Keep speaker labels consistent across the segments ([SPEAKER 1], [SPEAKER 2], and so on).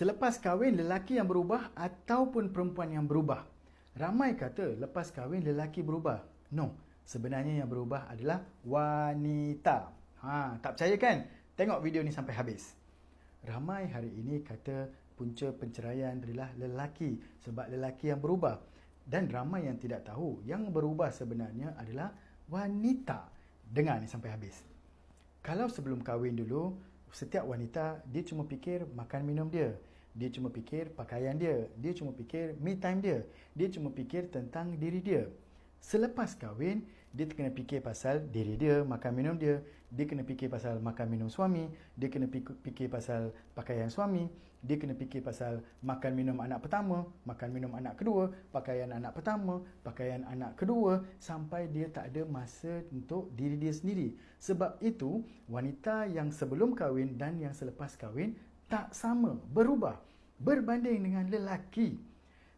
[SPEAKER 1] Selepas kahwin, lelaki yang berubah ataupun perempuan yang berubah? Ramai kata lepas kahwin lelaki berubah. No, sebenarnya yang berubah adalah wanita. Tak percaya kan? Tengok video ni sampai habis. Ramai hari ini kata punca penceraian adalah lelaki sebab lelaki yang berubah. Dan ramai yang tidak tahu yang berubah sebenarnya adalah wanita. Dengar ni sampai habis. Kalau sebelum kahwin dulu, setiap wanita dia cuma fikir makan minum dia. Dia cuma fikir pakaian dia. Dia cuma fikir me time dia. Dia cuma fikir tentang diri dia. Selepas kahwin, dia kena fikir pasal diri dia, makan minum dia. Dia kena fikir pasal makan minum suami. Dia kena fikir pasal pakaian suami. Dia kena fikir pasal makan minum anak pertama, makan minum anak kedua, pakaian anak pertama, pakaian anak kedua, sampai dia tak ada masa untuk diri dia sendiri. Sebab itu, wanita yang sebelum kahwin dan yang selepas kahwin tak sama, berubah berbanding dengan lelaki.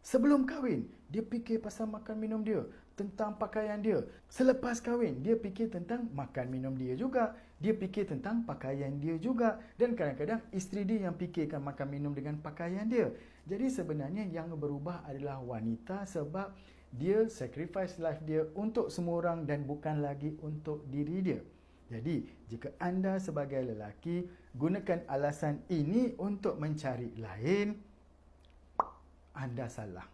[SPEAKER 1] Sebelum kahwin, dia fikir pasal makan minum dia, tentang pakaian dia. Selepas kahwin, dia fikir tentang makan minum dia juga. Dia fikir tentang pakaian dia juga. Dan kadang-kadang isteri dia yang fikirkan makan minum dengan pakaian dia. Jadi sebenarnya yang berubah adalah wanita sebab dia sacrifice life dia untuk semua orang dan bukan lagi untuk diri dia. Jadi, jika anda sebagai lelaki gunakan alasan ini untuk mencari lain, anda salah.